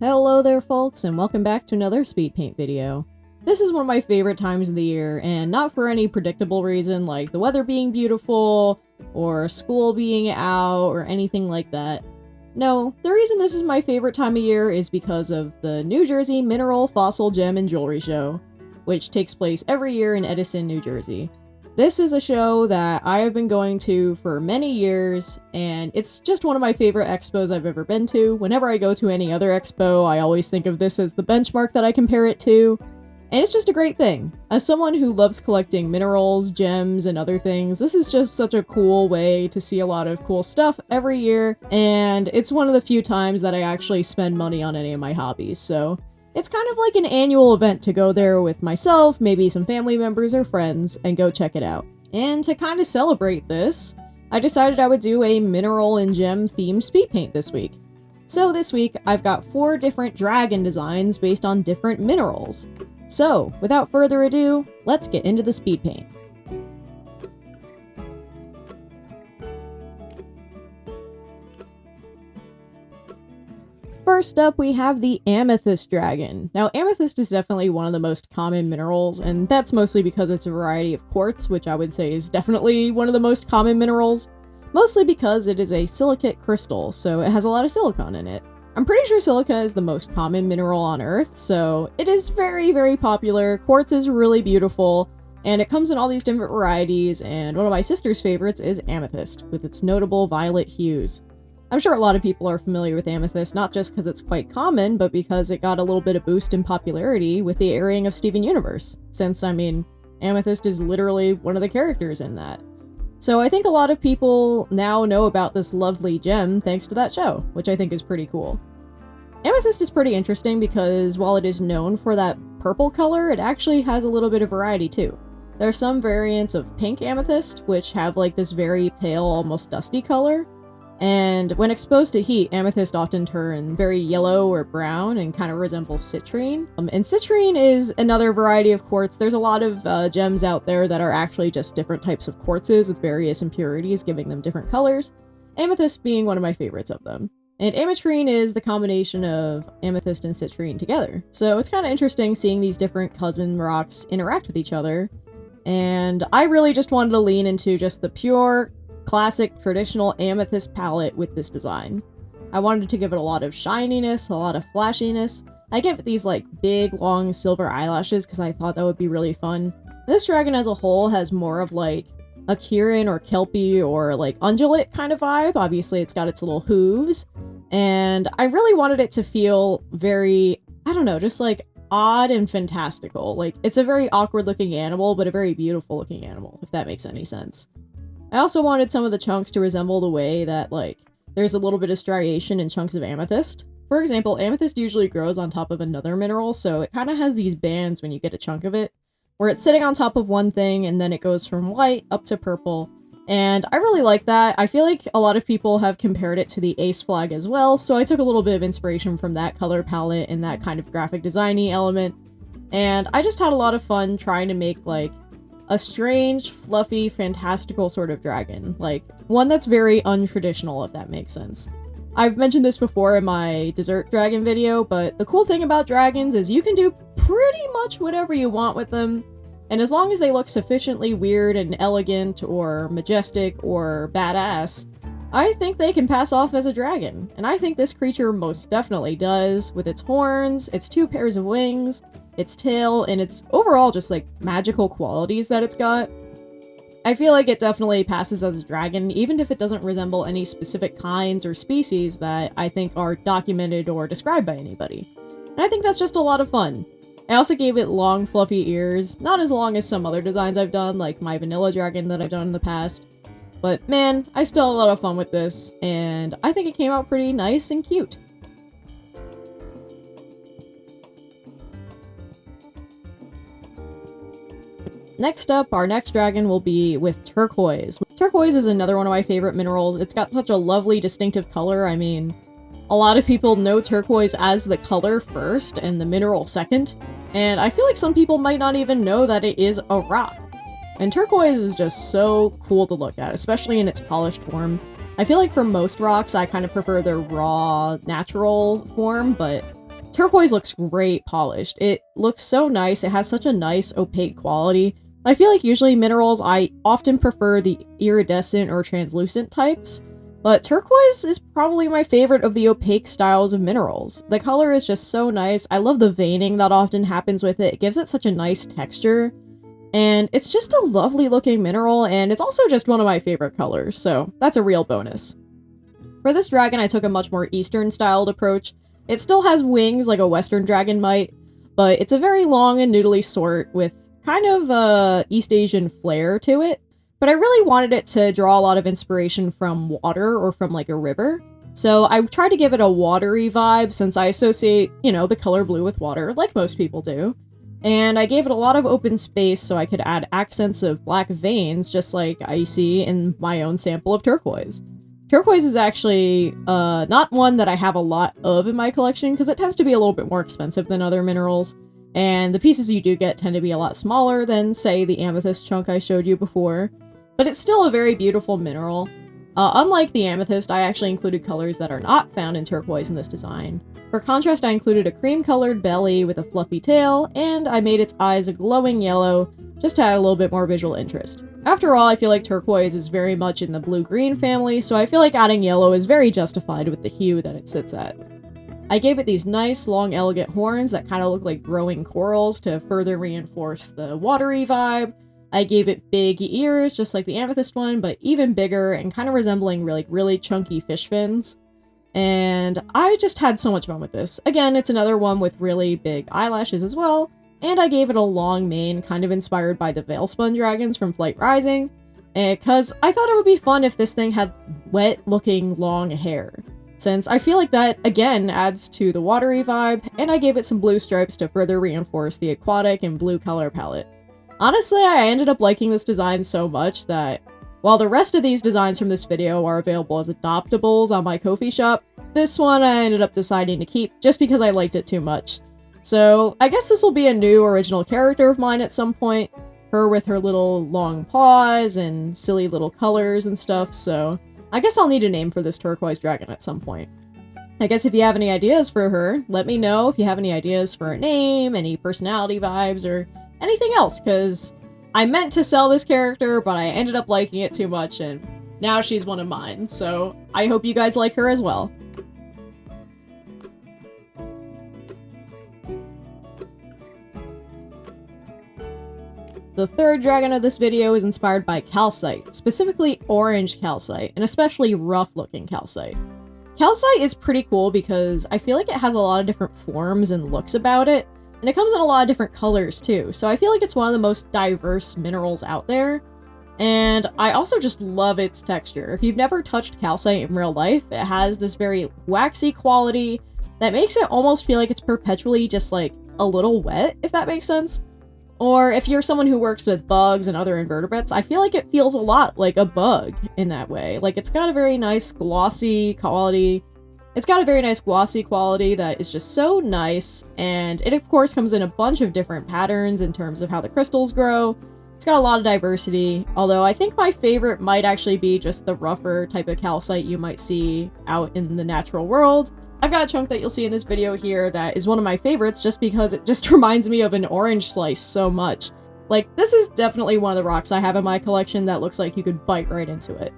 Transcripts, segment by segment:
Hello there folks, and welcome back to another speed paint video. This is one of my favorite times of the year, and not for any predictable reason like the weather being beautiful, or school being out, or anything like that. No, the reason this is my favorite time of year is because of the New Jersey Mineral, Fossil, Gem, and Jewelry Show, which takes place every year in Edison, New Jersey. This is a show that I have been going to for many years, and it's just one of my favorite expos I've ever been to. Whenever I go to any other expo, I always think of this as the benchmark that I compare it to, and it's just a great thing. As someone who loves collecting minerals, gems, and other things, this is just such a cool way to see a lot of cool stuff every year, and it's one of the few times that I actually spend money on any of my hobbies, so it's kind of like an annual event to go there with myself, maybe some family members or friends, and go check it out. And to kind of celebrate this, I decided I would do a mineral and gem themed speed paint this week. So this week, I've got 4 different dragon designs based on different minerals. So, without further ado, let's get into the speed paint. First up, we have the Amethyst Dragon. Now, amethyst is definitely one of the most common minerals, and that's mostly because it's a variety of quartz, which I would say is definitely one of the most common minerals, mostly because it is a silicate crystal, so it has a lot of silicon in it. I'm pretty sure silica is the most common mineral on Earth, so it is very, very popular. Quartz is really beautiful, and it comes in all these different varieties, and one of my sister's favorites is amethyst, with its notable violet hues. I'm sure a lot of people are familiar with amethyst, not just because it's quite common, but because it got a little bit of boost in popularity with the airing of Steven Universe, since, amethyst is literally one of the characters in that. So I think a lot of people now know about this lovely gem thanks to that show, which I think is pretty cool. Amethyst is pretty interesting because while it is known for that purple color, it actually has a little bit of variety too. There are some variants of pink amethyst, which have like this very pale, almost dusty color. And when exposed to heat, amethyst often turns very yellow or brown and kind of resembles citrine. And citrine is another variety of quartz. There's a lot of gems out there that are actually just different types of quartzes with various impurities giving them different colors, amethyst being one of my favorites of them. And ametrine is the combination of amethyst and citrine together. So it's kind of interesting seeing these different cousin rocks interact with each other. And I really just wanted to lean into just the pure classic traditional amethyst palette with this design. I wanted to give it a lot of shininess, a lot of flashiness. I gave it these like big long silver eyelashes because I thought that would be really fun. This dragon as a whole has more of like a Kirin or Kelpie or like undulate kind of vibe. Obviously it's got its little hooves, and I really wanted it to feel very, I don't know, just like odd and fantastical. Like it's a very awkward looking animal, but a very beautiful looking animal, if that makes any sense. I also wanted some of the chunks to resemble the way that, like, there's a little bit of striation in chunks of amethyst. For example, amethyst usually grows on top of another mineral, so it kind of has these bands when you get a chunk of it, where it's sitting on top of one thing and then it goes from white up to purple. And I really like that. I feel like a lot of people have compared it to the ace flag as well, so I took a little bit of inspiration from that color palette and that kind of graphic design-y element. And I just had a lot of fun trying to make, like, a strange, fluffy, fantastical sort of dragon. Like, one that's very untraditional, if that makes sense. I've mentioned this before in my dessert dragon video, but the cool thing about dragons is you can do pretty much whatever you want with them, and as long as they look sufficiently weird and elegant or majestic or badass, I think they can pass off as a dragon. And I think this creature most definitely does, with its horns, its 2 pairs of wings, its tail, and its overall just like magical qualities that it's got. I feel like it definitely passes as a dragon, even if it doesn't resemble any specific kinds or species that I think are documented or described by anybody. And I think that's just a lot of fun. I also gave it long fluffy ears, not as long as some other designs I've done, like my vanilla dragon that I've done in the past. But man, I still had a lot of fun with this, and I think it came out pretty nice and cute. Next up, our next dragon will be with turquoise. Turquoise is another one of my favorite minerals. It's got such a lovely, distinctive color. I mean, a lot of people know turquoise as the color first and the mineral second, and I feel like some people might not even know that it is a rock. And turquoise is just so cool to look at, especially in its polished form. I feel like for most rocks, I kind of prefer their raw, natural form, but turquoise looks great polished. It looks so nice. It has such a nice opaque quality. I feel like usually minerals, I often prefer the iridescent or translucent types, but turquoise is probably my favorite of the opaque styles of minerals. The color is just so nice. I love the veining that often happens with it. It gives it such a nice texture, and it's just a lovely looking mineral, and it's also just one of my favorite colors, so that's a real bonus. For this dragon, I took a much more Eastern styled approach. It still has wings like a Western dragon might, but it's a very long and noodly sort with kind of a East Asian flair to it. But I really wanted it to draw a lot of inspiration from water or from like a river. So I tried to give it a watery vibe since I associate, you know, the color blue with water, like most people do. And I gave it a lot of open space so I could add accents of black veins, just like I see in my own sample of turquoise. Turquoise is actually not one that I have a lot of in my collection because it tends to be a little bit more expensive than other minerals, and the pieces you do get tend to be a lot smaller than, say, the amethyst chunk I showed you before, but it's still a very beautiful mineral. Unlike the amethyst, I actually included colors that are not found in turquoise in this design. For contrast, I included a cream-colored belly with a fluffy tail, and I made its eyes a glowing yellow, just to add a little bit more visual interest. After all, I feel like turquoise is very much in the blue-green family, so I feel like adding yellow is very justified with the hue that it sits at. I gave it these nice, long, elegant horns that kind of look like growing corals to further reinforce the watery vibe. I gave it big ears, just like the amethyst one, but even bigger and kind of resembling really chunky fish fins. And I just had so much fun with this. Again, it's another one with really big eyelashes as well, and I gave it a long mane, kind of inspired by the Veilspun dragons from Flight Rising, because I thought it would be fun if this thing had wet-looking long hair, since I feel like that, again, adds to the watery vibe, and I gave it some blue stripes to further reinforce the aquatic and blue color palette. Honestly, I ended up liking this design so much that, while the rest of these designs from this video are available as adoptables on my Ko-fi shop, this one I ended up deciding to keep just because I liked it too much. So I guess this will be a new original character of mine at some point, her with her little long paws and silly little colors and stuff, so I guess I'll need a name for this turquoise dragon at some point. I guess if you have any ideas for her, let me know if you have any ideas for a name, any personality vibes, or anything else, because I meant to sell this character, but I ended up liking it too much, and now she's one of mine, so I hope you guys like her as well. The third dragon of this video is inspired by calcite, specifically orange calcite, and especially rough-looking calcite. Calcite is pretty cool because I feel like it has a lot of different forms and looks about it, and it comes in a lot of different colors too, so I feel like it's one of the most diverse minerals out there. And I also just love its texture. If you've never touched calcite in real life, it has this very waxy quality that makes it almost feel like it's perpetually just like a little wet, if that makes sense. Or if you're someone who works with bugs and other invertebrates, I feel like it feels a lot like a bug in that way. Like, it's got a very nice glossy quality. It's got a very nice glossy quality that is just so nice, and it of course comes in a bunch of different patterns in terms of how the crystals grow. It's got a lot of diversity, although I think my favorite might actually be just the rougher type of calcite you might see out in the natural world. I've got a chunk that you'll see in this video here that is one of my favorites just because it just reminds me of an orange slice so much. Like, this is definitely one of the rocks I have in my collection that looks like you could bite right into it.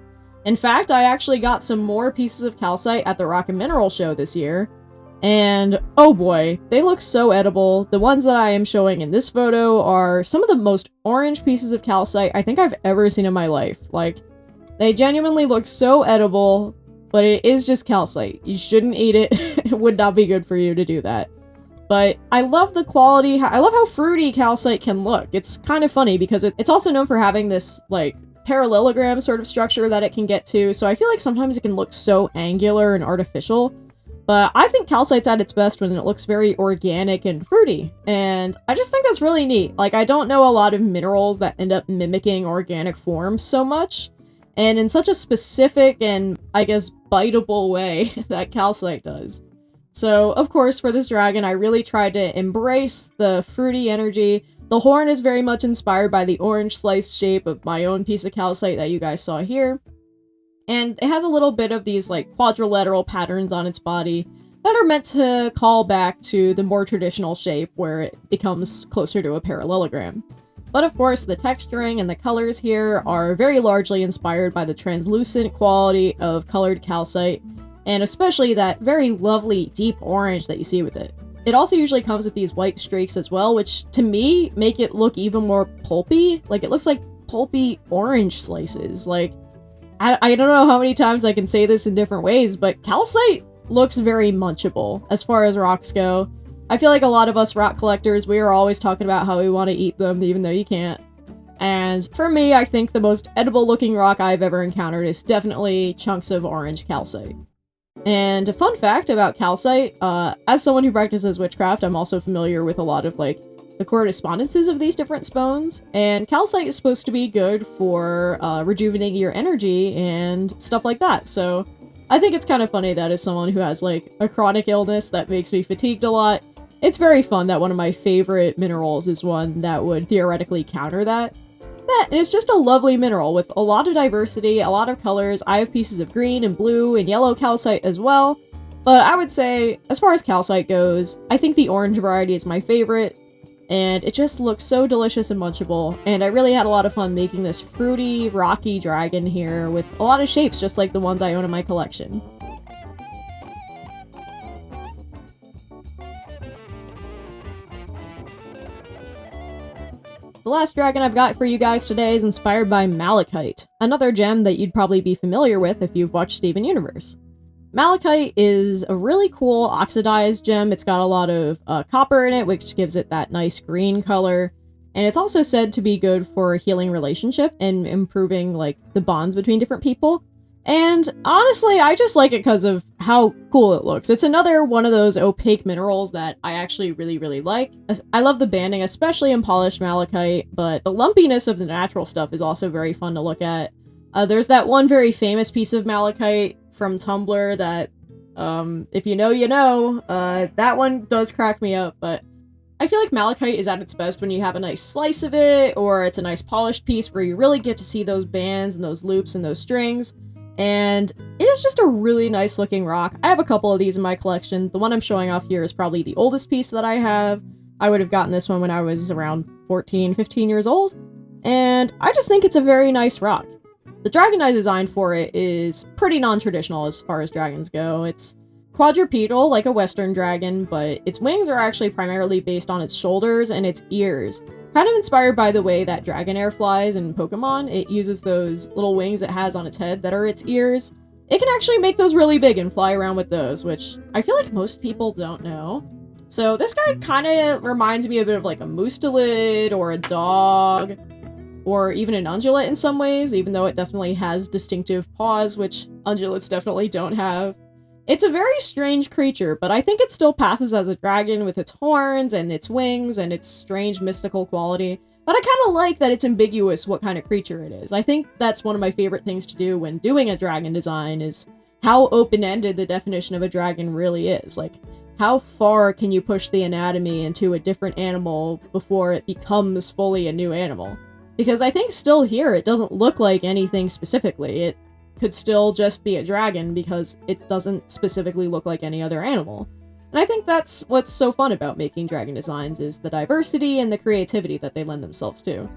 In fact, I actually got some more pieces of calcite at the Rock and Mineral show this year, and oh boy, they look so edible. The ones that I am showing in this photo are some of the most orange pieces of calcite I think I've ever seen in my life. Like, they genuinely look so edible, but it is just calcite. You shouldn't eat it. It would not be good for you to do that. But I love the quality. I love how fruity calcite can look. It's kind of funny because it's also known for having this, like, parallelogram sort of structure that it can get to, so I feel like sometimes it can look so angular and artificial. But I think calcite's at its best when it looks very organic and fruity, and I just think that's really neat. Like, I don't know a lot of minerals that end up mimicking organic forms so much, and in such a specific and, I guess, biteable way that calcite does. So, of course, for this dragon, I really tried to embrace the fruity energy. The horn is very much inspired by the orange slice shape of my own piece of calcite that you guys saw here. And it has a little bit of these, like, quadrilateral patterns on its body that are meant to call back to the more traditional shape where it becomes closer to a parallelogram. But of course, the texturing and the colors here are very largely inspired by the translucent quality of colored calcite, and especially that very lovely deep orange that you see with it. It also usually comes with these white streaks as well, which to me make it look even more pulpy. Like, it looks like pulpy orange slices. Like, I don't know how many times I can say this in different ways, but calcite looks very munchable as far as rocks go. I feel like a lot of us rock collectors, we are always talking about how we want to eat them, even though you can't. And for me, I think the most edible looking rock I've ever encountered is definitely chunks of orange calcite. And a fun fact about calcite, as someone who practices witchcraft, I'm also familiar with a lot of, like, the correspondences of these different stones, and calcite is supposed to be good for rejuvenating your energy and stuff like that, so I think it's kind of funny that as someone who has, like, a chronic illness that makes me fatigued a lot, it's very fun that one of my favorite minerals is one that would theoretically counter that. That is just a lovely mineral with a lot of diversity, a lot of colors. I have pieces of green and blue and yellow calcite as well, but I would say, as far as calcite goes, I think the orange variety is my favorite, and it just looks so delicious and munchable, and I really had a lot of fun making this fruity, rocky dragon here with a lot of shapes just like the ones I own in my collection. The last dragon I've got for you guys today is inspired by malachite, another gem that you'd probably be familiar with if you've watched Steven Universe. Malachite is a really cool oxidized gem. It's got a lot of copper in it, which gives it that nice green color. And it's also said to be good for healing relationship and improving, like, the bonds between different people. And honestly, I just like it because of how cool it looks. It's another one of those opaque minerals that I actually really, really like. I love the banding, especially in polished malachite, but the lumpiness of the natural stuff is also very fun to look at. There's that one very famous piece of malachite from Tumblr that, if you know, you know. That one does crack me up, but I feel like malachite is at its best when you have a nice slice of it, or it's a nice polished piece where you really get to see those bands and those loops and those strings. And it is just a really nice looking rock. I have a couple of these in my collection. The one I'm showing off here is probably the oldest piece that I have. I would have gotten this one when I was around 14, 15 years old. And I just think it's a very nice rock. The dragon I designed for it is pretty non-traditional as far as dragons go. It's quadrupedal, like a western dragon, but its wings are actually primarily based on its shoulders and its ears. Kind of inspired by the way that Dragonair flies in Pokemon. It uses those little wings it has on its head that are its ears. It can actually make those really big and fly around with those, which I feel like most people don't know. So this guy kind of reminds me a bit of like a mustelid or a dog, or even an ungulate in some ways, even though it definitely has distinctive paws, which ungulates definitely don't have. It's a very strange creature, but I think it still passes as a dragon with its horns and its wings and its strange mystical quality. But I kind of like that it's ambiguous what kind of creature it is. I think that's one of my favorite things to do when doing a dragon design is how open-ended the definition of a dragon really is. Like, how far can you push the anatomy into a different animal before it becomes fully a new animal? Because I think still here it doesn't look like anything specifically. It could still just be a dragon because it doesn't specifically look like any other animal. And I think that's what's so fun about making dragon designs is the diversity and the creativity that they lend themselves to.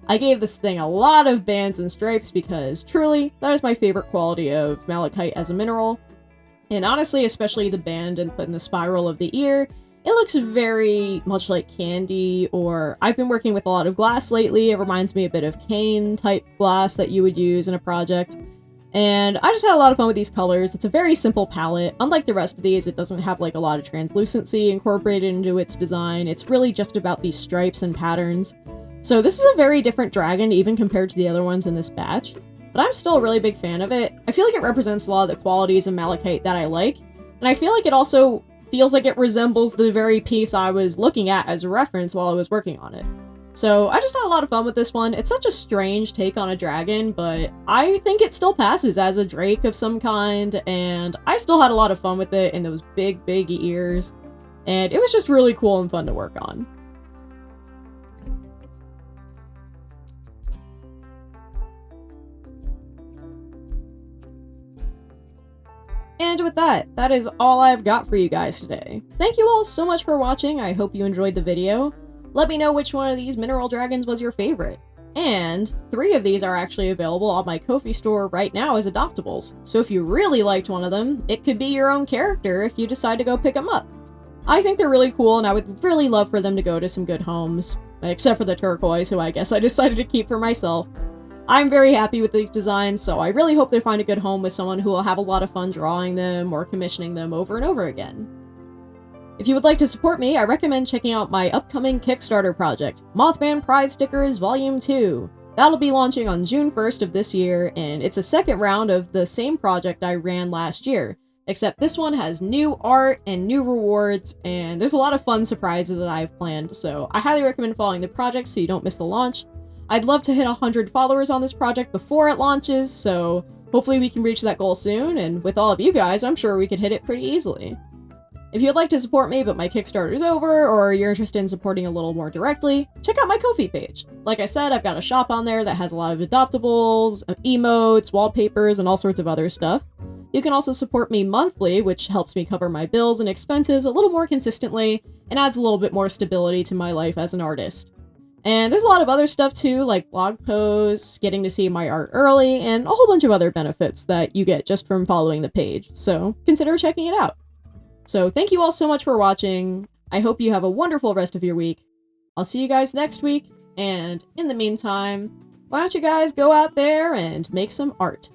I gave this thing a lot of bands and stripes because truly, that is my favorite quality of malachite as a mineral. And honestly, especially the band and the spiral of the ear, it looks very much like candy, or I've been working with a lot of glass lately. It reminds me a bit of cane type glass that you would use in a project. And I just had a lot of fun with these colors. It's a very simple palette. Unlike the rest of these, it doesn't have like a lot of translucency incorporated into its design. It's really just about these stripes and patterns. So this is a very different dragon, even compared to the other ones in this batch. But I'm still a really big fan of it. I feel like it represents a lot of the qualities of malachite that I like. And I feel like it also feels like it resembles the very piece I was looking at as a reference while I was working on it. So I just had a lot of fun with this one. It's such a strange take on a dragon, but I think it still passes as a drake of some kind, and I still had a lot of fun with it in those big, big ears, and it was just really cool and fun to work on. And with that, that is all I've got for you guys today. Thank you all so much for watching, I hope you enjoyed the video. Let me know which one of these mineral dragons was your favorite. And 3 of these are actually available on my Ko-fi store right now as adoptables, so if you really liked one of them, it could be your own character if you decide to go pick them up. I think they're really cool, and I would really love for them to go to some good homes. Except for the turquoise, who I guess I decided to keep for myself. I'm very happy with these designs, so I really hope they find a good home with someone who will have a lot of fun drawing them or commissioning them over and over again. If you would like to support me, I recommend checking out my upcoming Kickstarter project, Mothman Pride Stickers Volume 2. That'll be launching on June 1st of this year, and it's a second round of the same project I ran last year, except this one has new art and new rewards, and there's a lot of fun surprises that I've planned, so I highly recommend following the project so you don't miss the launch. I'd love to hit 100 followers on this project before it launches, so hopefully we can reach that goal soon, and with all of you guys, I'm sure we could hit it pretty easily. If you'd like to support me but my Kickstarter's over, or you're interested in supporting a little more directly, check out my Ko-fi page. Like I said, I've got a shop on there that has a lot of adoptables, emotes, wallpapers, and all sorts of other stuff. You can also support me monthly, which helps me cover my bills and expenses a little more consistently, and adds a little bit more stability to my life as an artist. And there's a lot of other stuff too, like blog posts, getting to see my art early, and a whole bunch of other benefits that you get just from following the page, so consider checking it out. So thank you all so much for watching. I hope you have a wonderful rest of your week. I'll see you guys next week, and in the meantime, why don't you guys go out there and make some art?